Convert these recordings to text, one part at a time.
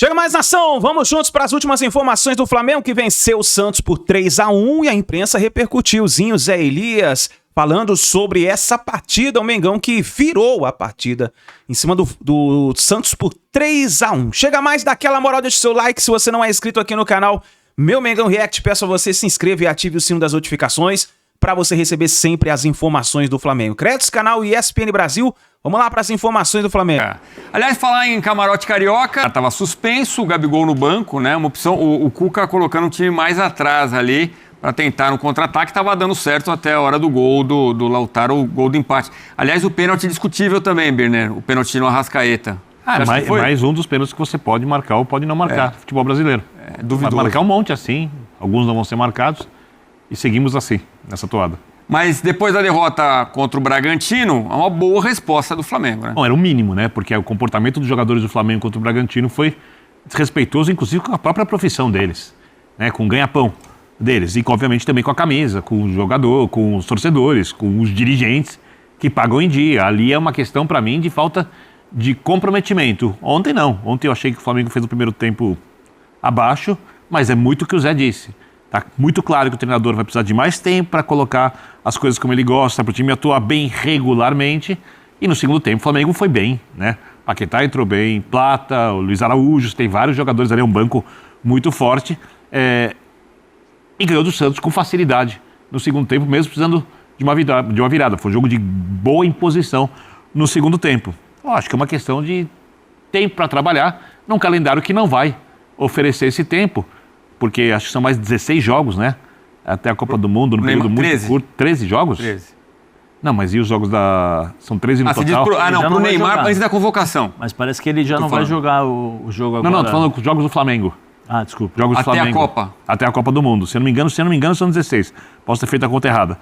Chega mais, nação! Vamos juntos para as últimas informações do Flamengo, que venceu o Santos por 3-1 e a imprensa repercutiu. Zinho Zé Elias falando sobre essa partida, o Mengão que virou a partida em cima do Santos por 3-1. Chega mais, daquela moral, deixa o seu like. Se você não é inscrito aqui no canal Meu Mengão React, peço a você se inscreva e ative o sino das notificações para você receber sempre as informações do Flamengo. Créditos, canal ESPN Brasil. Vamos lá para as informações do Flamengo. Aliás, falar em camarote carioca, estava suspenso, o Gabigol no banco, né? Uma opção, o Cuca colocando o time mais atrás ali para tentar um contra-ataque, estava dando certo até a hora do gol do Lautaro, o gol do empate. Aliás, o pênalti discutível também, Birner, o pênalti no Arrascaeta. Mais um dos pênaltis que você pode marcar ou pode não marcar, futebol brasileiro. É duvidoso. Vai marcar um monte assim, alguns não vão ser marcados e seguimos assim, nessa toada. Mas depois da derrota contra o Bragantino, é uma boa resposta do Flamengo, né? Não, era o mínimo, né? Porque o comportamento dos jogadores do Flamengo contra o Bragantino foi desrespeitoso, inclusive com a própria profissão deles, né? Com o ganha-pão deles. E, obviamente, também com a camisa, com o jogador, com os torcedores, com os dirigentes que pagam em dia. Ali é uma questão, para mim, de falta de comprometimento. Ontem não. Ontem eu achei que o Flamengo fez o primeiro tempo abaixo, mas é muito o que o Zé disse. Tá muito claro que o treinador vai precisar de mais tempo para colocar as coisas como ele gosta, para o time atuar bem regularmente. E no segundo tempo o Flamengo foi bem, né? Paquetá entrou bem, Plata, o Luiz Araújo, tem vários jogadores ali, é um banco muito forte. E ganhou do Santos com facilidade no segundo tempo, mesmo precisando de uma virada. Foi um jogo de boa imposição no segundo tempo. Eu acho que é uma questão de tempo para trabalhar num calendário que não vai oferecer esse tempo, porque acho que são mais 16 jogos, né? Até a Copa do Mundo, no período muito curto. 13 jogos? 13. Não, mas e os jogos da... São 13 no total? Pro Neymar antes da convocação. Mas parece que ele já não vai jogar o jogo agora. Não, tô falando dos jogos do Flamengo. Ah, desculpa. Jogos do Flamengo. Até a Copa. Até a Copa do Mundo. Se eu não me engano, são 16. Posso ter feito a conta errada.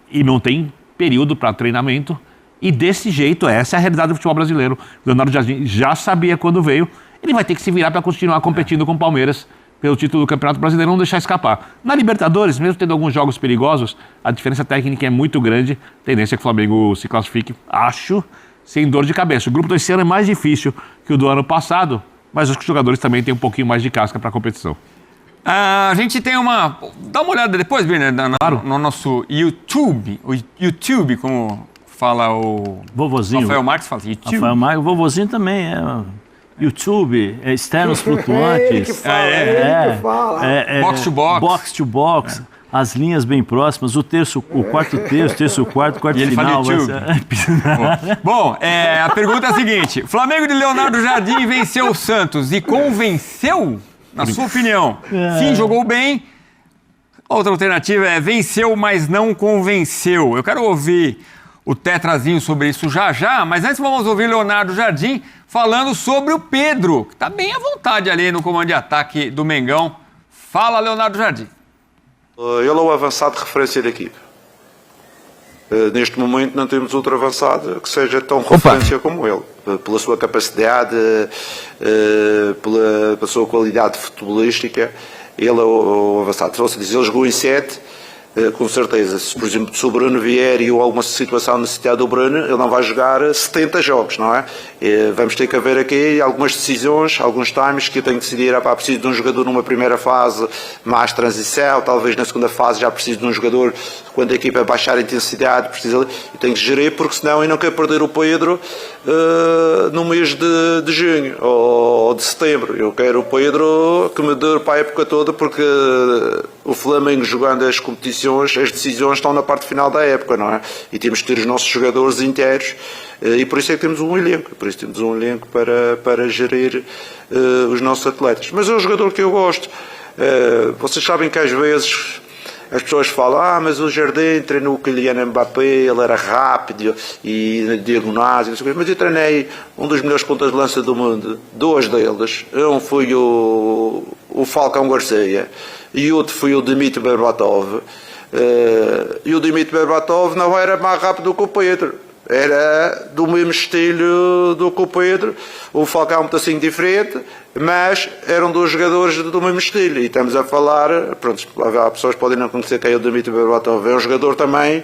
E não tem período para treinamento. E desse jeito, essa é a realidade do futebol brasileiro. Leonardo Jardim já sabia quando veio. Ele vai ter que se virar para continuar competindo com o Palmeiras pelo título do Campeonato Brasileiro, não deixar escapar. Na Libertadores, mesmo tendo alguns jogos perigosos, a diferença técnica é muito grande. A tendência é que o Flamengo se classifique, acho, sem dor de cabeça. O grupo desse ano é mais difícil que o do ano passado, mas acho que os jogadores também têm um pouquinho mais de casca para a competição. A gente tem uma... Dá uma olhada depois, Birner, no nosso YouTube. O YouTube, como fala o... Vovozinho. Rafael Marques fala YouTube. Rafael Marques, o vovozinho também é... YouTube, externos flutuantes. Ele que fala. Box to box. Box to box. As linhas bem próximas, o quarto terço, quarto e ele final. Fala YouTube. Bom, a pergunta é a seguinte: Flamengo de Leonardo Jardim venceu o Santos e convenceu, na sua opinião? Sim, jogou bem. Outra alternativa é venceu, mas não convenceu. Eu quero ouvir o Tetrazinho sobre isso já, mas antes vamos ouvir Leonardo Jardim falando sobre o Pedro, que está bem à vontade ali no comando de ataque do Mengão. Fala, Leonardo Jardim. Ele é o avançado de referência da equipe. Neste momento não temos outro avançado que seja tão referência como ele. Pela sua capacidade, pela sua qualidade futebolística, ele é o avançado. Se você diz, ele jogou em 7, com certeza. Se, por exemplo, se o Bruno vier e alguma situação necessitar do Bruno, ele não vai jogar 70 jogos, não é? Vamos ter que haver aqui algumas decisões, alguns times que eu tenho que decidir. Preciso de um jogador numa primeira fase, mais transição, talvez na segunda fase já preciso de um jogador quando a equipa baixar a intensidade, eu tenho que gerir, porque senão eu não quero perder o Pedro no mês de junho ou de setembro. Eu quero o Pedro que me dure para a época toda, porque o Flamengo jogando as competições, as decisões estão na parte final da época, não é? E temos que ter os nossos jogadores inteiros, e por isso é que temos um elenco, para gerir os nossos atletas. Mas é um jogador que eu gosto. Vocês sabem que às vezes as pessoas falam, mas o Jardim treinou o Kylian Mbappé, ele era rápido e na diagonais, mas eu treinei um dos melhores pontas de lança do mundo, dois deles. Um foi o Falcão Garcia e outro foi o Dmitry Berbatov. E o Dmitry Berbatov não era mais rápido que o Pedro, era do mesmo estilo do que o Pedro. O Falcão um pedacinho diferente, mas eram dois jogadores do mesmo estilo. E estamos a falar, pronto, há pessoas que podem não conhecer quem é o Dmitry Berbatov, é um jogador também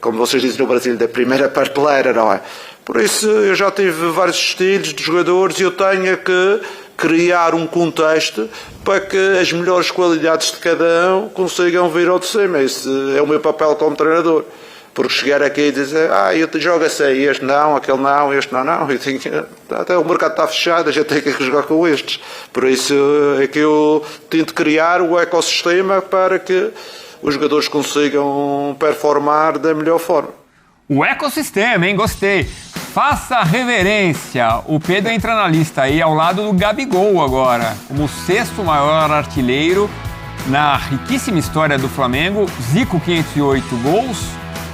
como vocês dizem no Brasil, da primeira prateleira, não é? Por isso, eu já tive vários estilos de jogadores e eu tenho que criar um contexto para que as melhores qualidades de cada um consigam vir ao de cima. Esse é o meu papel como treinador. Porque chegar aqui e dizer, eu jogo assim, este não, aquele não, este não. Eu tenho, até o mercado está fechado, a gente tem que jogar com estes. Por isso é que eu tento criar o ecossistema para que os jogadores consigam performar da melhor forma. O ecossistema, hein? Gostei. Faça reverência. O Pedro entra na lista aí ao lado do Gabigol agora, como o 6º maior artilheiro na riquíssima história do Flamengo. Zico, 508 gols.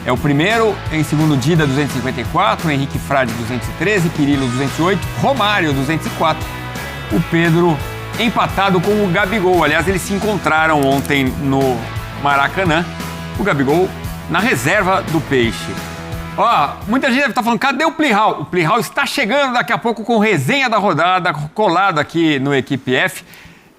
É o primeiro, em segundo Dida, 254, Henrique Frade, 213, Pirilo, 208, Romário, 204. O Pedro empatado com o Gabigol. Aliás, eles se encontraram ontem no Maracanã. O Gabigol na reserva do Peixe. Muita gente deve estar falando, cadê o Plihal? O Plihal está chegando daqui a pouco com resenha da rodada, colado aqui no Equipe F.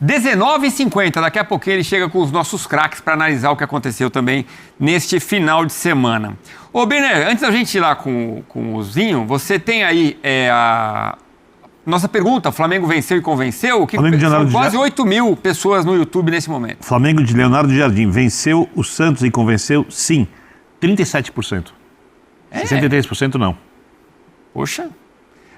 19h50, daqui a pouquinho ele chega com os nossos craques para analisar o que aconteceu também neste final de semana. Ô, Birner, antes da gente ir lá com o Zinho, você tem aí a nossa pergunta, Flamengo venceu e convenceu? São quase 8 mil pessoas no YouTube nesse momento. Flamengo de Leonardo Jardim venceu o Santos e convenceu? Sim, 37%. 63% não. Poxa,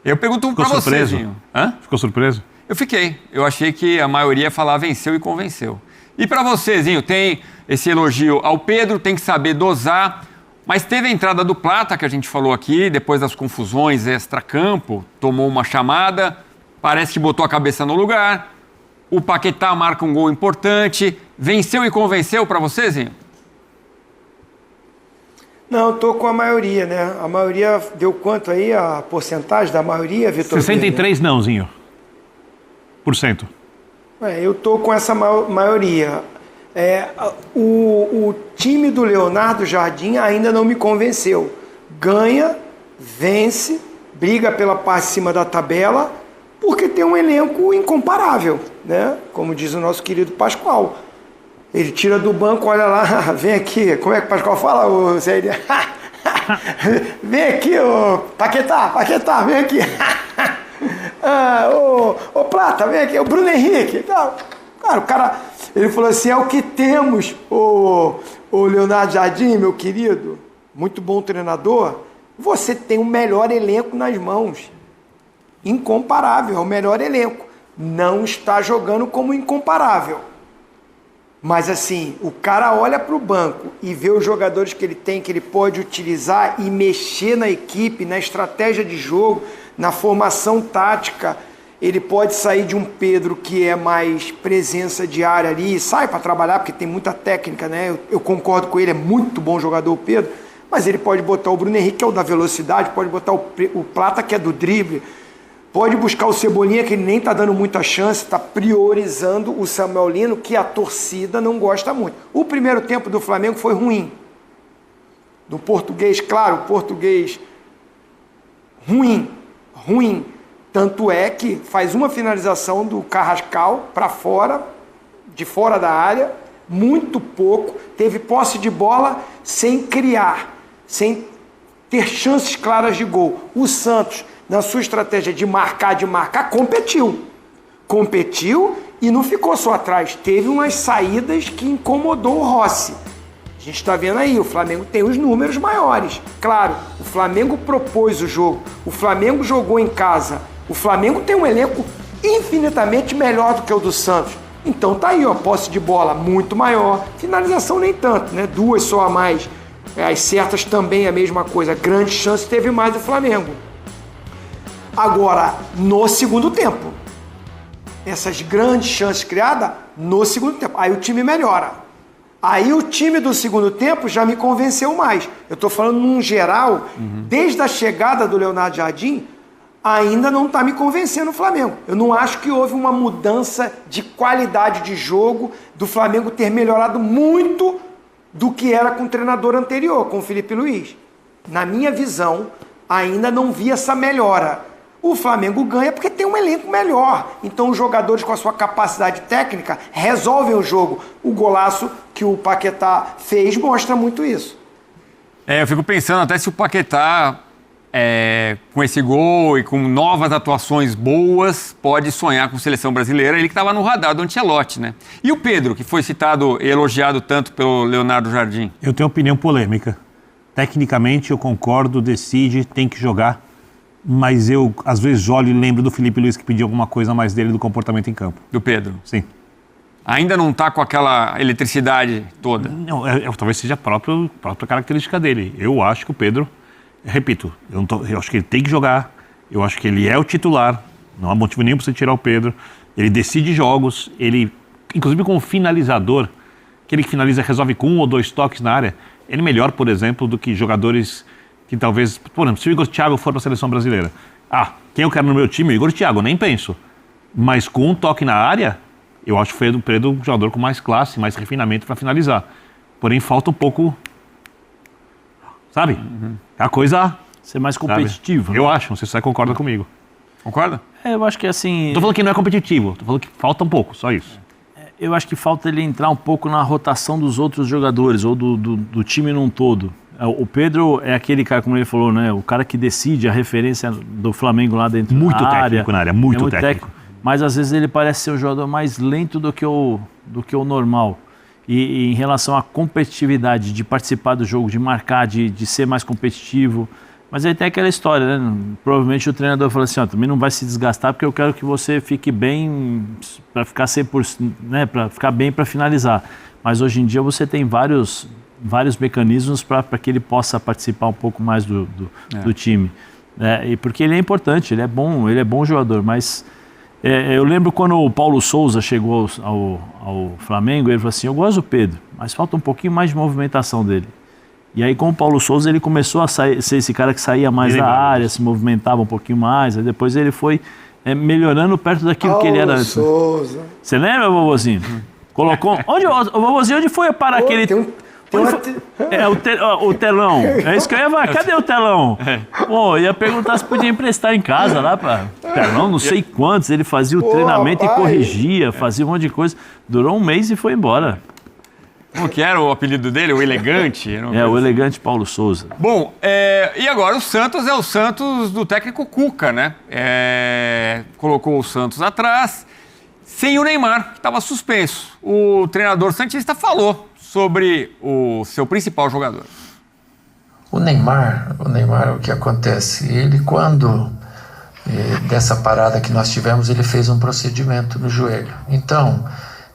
eu pergunto para você, Zinho. Ficou surpreso? Eu fiquei. Eu achei que a maioria ia falar venceu e convenceu. E para você, Zinho, tem esse elogio ao Pedro, tem que saber dosar, mas teve a entrada do Plata, que a gente falou aqui, depois das confusões extra-campo, tomou uma chamada, parece que botou a cabeça no lugar, o Paquetá marca um gol importante, venceu e convenceu para você, Zinho? Não, estou com a maioria, né? A maioria deu quanto aí, a porcentagem da maioria, Vitor? 63 nãozinho. Por cento. Eu estou com essa maioria. O time do Leonardo Jardim ainda não me convenceu. Ganha, vence, briga pela parte de cima da tabela, porque tem um elenco incomparável, né? Como diz o nosso querido Pascoal. Ele tira do banco, olha lá, vem aqui, como é que o Pascoal fala, o Zé? Vem aqui, ô Paquetá, vem aqui. Ô Plata, vem aqui, o Bruno Henrique. Cara, o cara, ele falou assim, é o que temos, o Leonardo Jardim, meu querido, muito bom treinador, você tem o melhor elenco nas mãos. Incomparável, é o melhor elenco. Não está jogando como incomparável. Mas assim, o cara olha para o banco e vê os jogadores que ele tem, que ele pode utilizar e mexer na equipe, na estratégia de jogo, na formação tática. Ele pode sair de um Pedro que é mais presença diária ali, sai para trabalhar porque tem muita técnica, né? Eu concordo com ele, é muito bom jogador o Pedro, mas ele pode botar o Bruno Henrique, que é o da velocidade, pode botar o Plata, que é do drible, pode buscar o Cebolinha, que ele nem está dando muita chance, está priorizando o Samuel Lino, que a torcida não gosta muito. O primeiro tempo do Flamengo foi ruim. Do português, claro, o português ruim. Tanto é que faz uma finalização do Carrascal para fora, de fora da área, muito pouco, teve posse de bola sem criar, sem ter chances claras de gol. O Santos, na sua estratégia de marcar, competiu e não ficou só atrás. Teve umas saídas que incomodou o Rossi. A gente está vendo aí, o Flamengo tem os números maiores. Claro, o Flamengo propôs o jogo, o Flamengo jogou em casa, o Flamengo tem um elenco infinitamente melhor do que o do Santos. Então tá aí, ó, posse de bola muito maior, finalização nem tanto, né? 2 só a mais. As certas também a mesma coisa, grande chance teve mais o Flamengo. Agora, no segundo tempo, essas grandes chances criadas no segundo tempo, aí o time melhora. Aí o time do segundo tempo já me convenceu mais. Eu estou falando num geral, desde a chegada do Leonardo Jardim, ainda não está me convencendo o Flamengo. Eu não acho que houve uma mudança de qualidade de jogo, do Flamengo ter melhorado muito do que era com o treinador anterior, com o Felipe Luiz. Na minha visão, ainda não vi essa melhora. O Flamengo ganha porque tem um elenco melhor. Então os jogadores com a sua capacidade técnica resolvem o jogo. O golaço que o Paquetá fez mostra muito isso. Eu fico pensando até se o Paquetá, com esse gol e com novas atuações boas, pode sonhar com seleção brasileira. Ele que estava no radar do Ancelotti, né? E o Pedro, que foi citado e elogiado tanto pelo Leonardo Jardim? Eu tenho opinião polêmica. Tecnicamente, eu concordo, decide, tem que jogar. Mas eu, às vezes, olho e lembro do Felipe Luiz que pediu alguma coisa a mais dele do comportamento em campo. Do Pedro? Sim. Ainda não está com aquela eletricidade toda? Não, talvez seja a própria característica dele. Eu acho que o Pedro, repito, eu acho que ele tem que jogar, eu acho que ele é o titular, não há motivo nenhum para você tirar o Pedro. Ele decide jogos, ele, inclusive como finalizador, aquele que finaliza resolve com 1 ou 2 toques na área, ele é melhor, por exemplo, do que jogadores que talvez... Por exemplo, se o Igor Thiago for para a seleção brasileira, quem eu quero no meu time? O Igor Thiago, nem penso. Mas com um toque na área, eu acho o Pedro um jogador com mais classe, mais refinamento para finalizar. Porém, falta um pouco... Sabe? A coisa... Ser mais competitivo. Eu acho, não sei se você concorda comigo. Concorda? Eu acho que assim... Tô falando que não é competitivo, tô falando que falta um pouco, só isso. Eu acho que falta ele entrar um pouco na rotação dos outros jogadores, ou do time num todo. O Pedro é aquele cara, como ele falou, né? O cara que decide, a referência do Flamengo lá dentro da área. Muito técnico na área, muito técnico. Mas às vezes ele parece ser um jogador mais lento do que o normal. E em relação à competitividade, de participar do jogo, de marcar, de ser mais competitivo. Mas aí tem aquela história, né? Provavelmente o treinador falou assim, também não vai se desgastar porque eu quero que você fique bem para ficar 100%, né? Para ficar bem para finalizar. Mas hoje em dia você tem vários mecanismos para que ele possa participar um pouco mais do time. E porque ele é importante, ele é bom jogador, mas eu lembro quando o Paulo Souza chegou ao Flamengo, ele falou assim, eu gosto do Pedro, mas falta um pouquinho mais de movimentação dele. E aí com o Paulo Souza ele começou a ser esse cara que saía mais da área, se movimentava um pouquinho mais, aí depois ele foi melhorando perto daquilo que ele era antes. Souza. Você lembra, vovozinho? Colocou... Onde foi parar aquele... O telão. É isso que eu ia falar. Cadê o telão? Pô, ia perguntar se podia emprestar em casa lá para telão, não sei quantos. Ele fazia o treinamento e corrigia, fazia um monte de coisa. Durou um mês e foi embora. Como que era o apelido dele? O Elegante? O Elegante Paulo Souza. Bom, e agora o Santos é o Santos do técnico Cuca, né? Colocou o Santos atrás, sem o Neymar, que estava suspenso. O treinador santista falou sobre o seu principal jogador. O Neymar, o que acontece? Ele, quando dessa parada que nós tivemos, ele fez um procedimento no joelho. Então,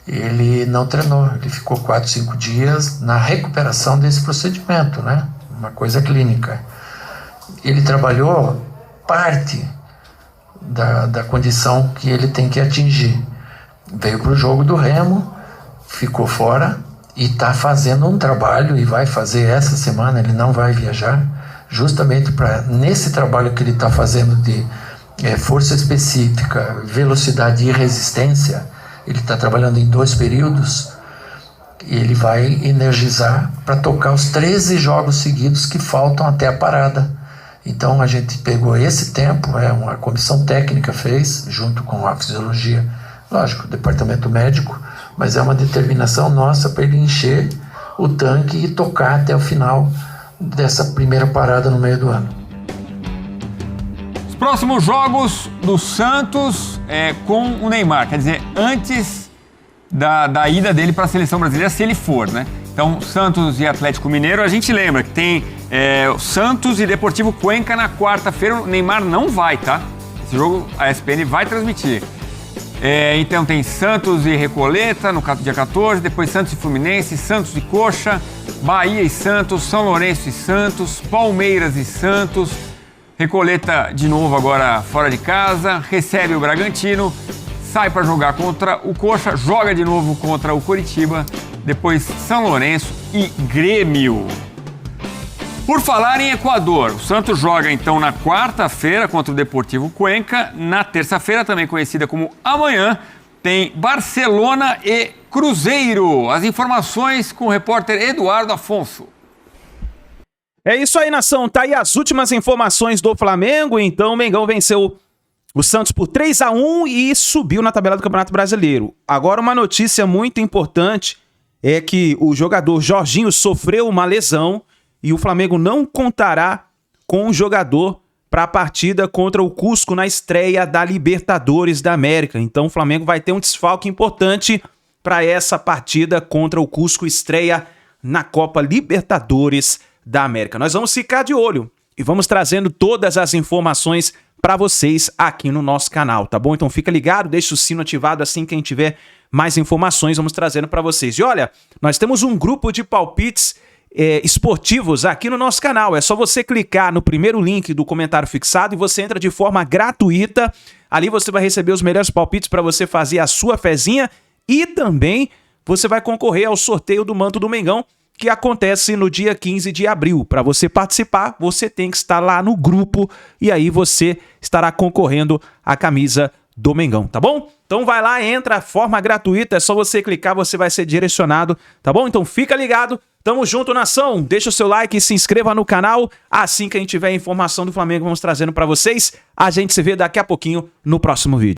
ele não treinou, ele ficou 4, 5 dias na recuperação desse procedimento, né? Uma coisa clínica. Ele trabalhou parte da condição que ele tem que atingir. Veio para o jogo do Remo, ficou fora e está fazendo um trabalho e vai fazer essa semana, ele não vai viajar, justamente para, nesse trabalho que ele está fazendo de força específica, velocidade e resistência, ele está trabalhando em 2 períodos e ele vai energizar para tocar os 13 jogos seguidos que faltam até a parada. Então a gente pegou esse tempo, uma comissão técnica fez, junto com a fisiologia, lógico, o departamento médico, mas é uma determinação nossa para ele encher o tanque e tocar até o final dessa primeira parada no meio do ano. Os próximos jogos do Santos com o Neymar, quer dizer, antes da ida dele para a seleção brasileira, se ele for, né? Então, Santos e Atlético Mineiro, a gente lembra que tem Santos e Deportivo Cuenca na quarta-feira, o Neymar não vai, tá? Esse jogo a ESPN vai transmitir. Então tem Santos e Recoleta no dia 14, depois Santos e Fluminense, Santos e Coxa, Bahia e Santos, São Lourenço e Santos, Palmeiras e Santos, Recoleta de novo agora fora de casa, recebe o Bragantino, sai para jogar contra o Coxa, joga de novo contra o Coritiba, depois São Lourenço e Grêmio. Por falar em Equador, o Santos joga então na quarta-feira contra o Deportivo Cuenca. Na terça-feira, também conhecida como amanhã, tem Barcelona e Cruzeiro. As informações com o repórter Eduardo Afonso. É isso aí, nação. Tá aí as últimas informações do Flamengo. Então, o Mengão venceu o Santos por 3-1 e subiu na tabela do Campeonato Brasileiro. Agora, uma notícia muito importante é que o jogador Jorginho sofreu uma lesão e o Flamengo não contará com o jogador para a partida contra o Cusco na estreia da Libertadores da América. Então o Flamengo vai ter um desfalque importante para essa partida contra o Cusco, estreia na Copa Libertadores da América. Nós vamos ficar de olho e vamos trazendo todas as informações para vocês aqui no nosso canal, tá bom? Então fica ligado, deixa o sino ativado, assim que a gente tiver mais informações, vamos trazendo para vocês. E olha, nós temos um grupo de palpites esportivos aqui no nosso canal. É só você clicar no primeiro link do comentário fixado e você entra de forma gratuita. Ali você vai receber os melhores palpites para você fazer a sua fezinha e também você vai concorrer ao sorteio do manto do Mengão, que acontece no dia 15 de abril. Para você participar, você tem que estar lá no grupo e aí você estará concorrendo à camisa do Mengão, tá bom? Então vai lá, entra, forma gratuita, é só você clicar, você vai ser direcionado, tá bom? Então fica ligado, tamo junto, nação, deixa o seu like e se inscreva no canal, assim que a gente tiver informação do Flamengo, vamos trazendo pra vocês, a gente se vê daqui a pouquinho no próximo vídeo.